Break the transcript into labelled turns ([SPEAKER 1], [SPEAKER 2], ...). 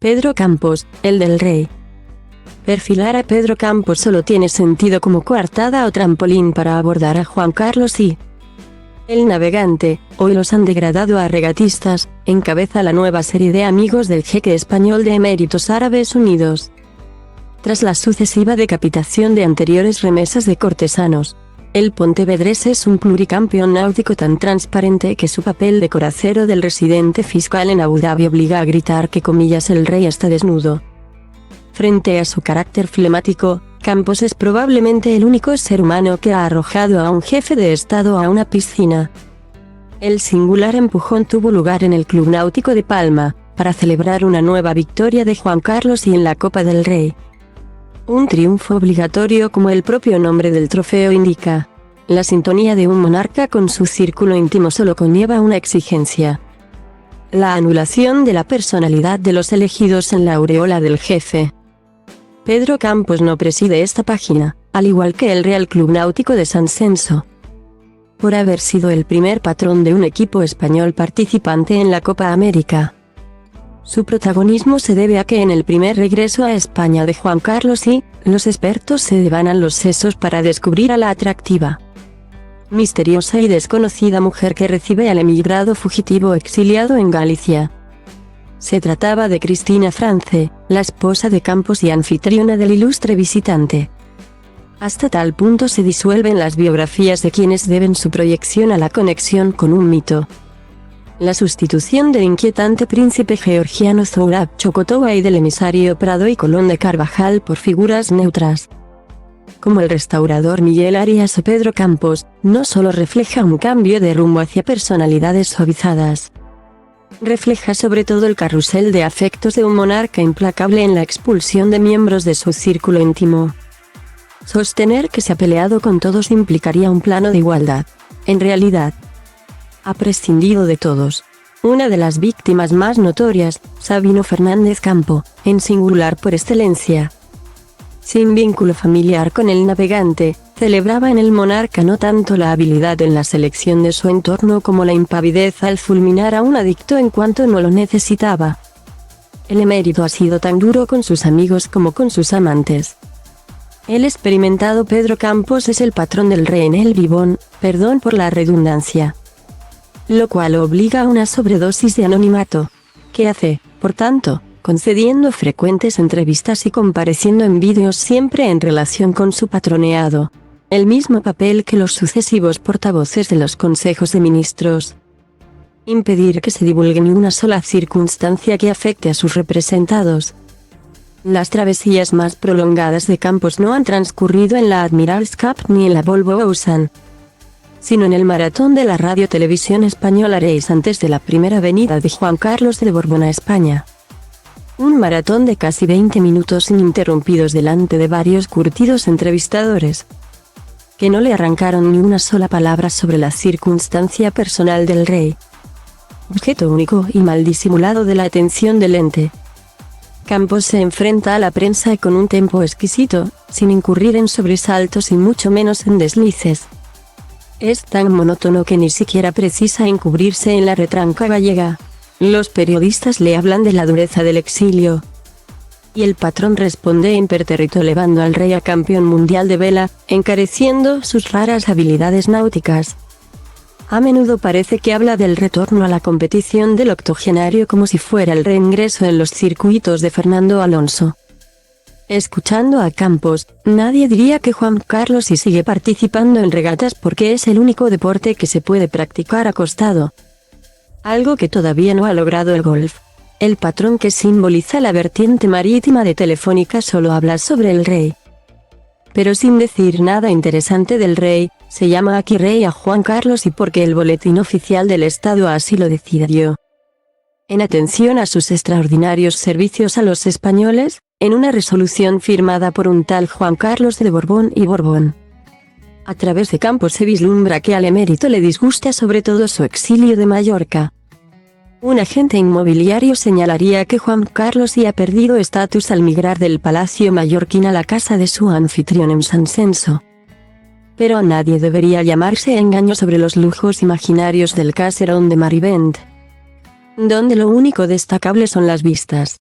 [SPEAKER 1] Pedro Campos, el del Rey. Perfilar a Pedro Campos solo tiene sentido como coartada o trampolín para abordar a Juan Carlos y el Navegante, hoy los han degradado a regatistas, encabeza la nueva serie de amigos del jeque español de Emiratos Árabes Unidos. Tras la sucesiva decapitación de anteriores remesas de cortesanos, el pontevedrés es un pluricampeón náutico tan transparente que su papel de coracero del residente fiscal en Abu Dhabi obliga a gritar que comillas el rey está desnudo. Frente a su carácter flemático, Campos es probablemente el único ser humano que ha arrojado a un jefe de estado a una piscina. El singular empujón tuvo lugar en el Club Náutico de Palma, para celebrar una nueva victoria de Juan Carlos y en la Copa del Rey. Un triunfo obligatorio como el propio nombre del trofeo indica. La sintonía de un monarca con su círculo íntimo solo conlleva una exigencia: la anulación de la personalidad de los elegidos en la aureola del jefe. Pedro Campos no preside esta página, al igual que el Real Club Náutico de San Censo. Por haber sido el primer patrón de un equipo español participante en la Copa América. Su protagonismo se debe a que en el primer regreso a España de Juan Carlos y, los expertos se devanan los sesos para descubrir a la atractiva, misteriosa y desconocida mujer que recibe al emigrado fugitivo exiliado en Galicia. Se trataba de Cristina France, la esposa de Campos y anfitriona del ilustre visitante. Hasta tal punto se disuelven las biografías de quienes deben su proyección a la conexión con un mito. La sustitución del inquietante príncipe georgiano Zohrab Chokotoa y del emisario Prado y Colón de Carvajal por figuras neutras, como el restaurador Miguel Arias o Pedro Campos, no solo refleja un cambio de rumbo hacia personalidades suavizadas. Refleja sobre todo el carrusel de afectos de un monarca implacable en la expulsión de miembros de su círculo íntimo. Sostener que se ha peleado con todos implicaría un plano de igualdad. En realidad, ha prescindido de todos. Una de las víctimas más notorias, Sabino Fernández Campo, en singular por excelencia. Sin vínculo familiar con el Navegante, celebraba en el monarca no tanto la habilidad en la selección de su entorno como la impavidez al fulminar a un adicto en cuanto no lo necesitaba. El emérito ha sido tan duro con sus amigos como con sus amantes. El experimentado Pedro Campos es el patrón del rey en el Vivón, perdón por la redundancia. Lo cual obliga a una sobredosis de anonimato, que hace, por tanto, concediendo frecuentes entrevistas y compareciendo en vídeos siempre en relación con su patroneado, el mismo papel que los sucesivos portavoces de los consejos de ministros. Impedir que se divulgue ni una sola circunstancia que afecte a sus representados. Las travesías más prolongadas de Campos no han transcurrido en la Admiral's Cup ni en la Volvo Ocean, sino en el maratón de la Radio-Televisión Española Reis antes de la primera venida de Juan Carlos de Borbón a España. Un maratón de casi 20 minutos ininterrumpidos delante de varios curtidos entrevistadores, que no le arrancaron ni una sola palabra sobre la circunstancia personal del rey. Objeto único y mal disimulado de la atención del ente. Campos se enfrenta a la prensa con un tempo exquisito, sin incurrir en sobresaltos y mucho menos en deslices. Es tan monótono que ni siquiera precisa encubrirse en la retranca gallega. Los periodistas le hablan de la dureza del exilio. Y el patrón responde impertérrito elevando al rey a campeón mundial de vela, encareciendo sus raras habilidades náuticas. A menudo parece que habla del retorno a la competición del octogenario como si fuera el reingreso en los circuitos de Fernando Alonso. Escuchando a Campos, nadie diría que Juan Carlos sí sigue participando en regatas porque es el único deporte que se puede practicar acostado. Algo que todavía no ha logrado el golf. El patrón que simboliza la vertiente marítima de Telefónica solo habla sobre el rey, pero sin decir nada interesante del rey. Se llama aquí rey a Juan Carlos y porque el boletín oficial del Estado así lo decidió. En atención a sus extraordinarios servicios a los españoles, en una resolución firmada por un tal Juan Carlos de Borbón y Borbón. A través de Campos se vislumbra que al emérito le disgusta sobre todo su exilio de Mallorca. Un agente inmobiliario señalaría que Juan Carlos sí ha perdido estatus al migrar del palacio mallorquín a la casa de su anfitrión en San Censo. Pero nadie debería llamarse a engaño sobre los lujos imaginarios del caserón de Marivent, donde lo único destacable son las vistas.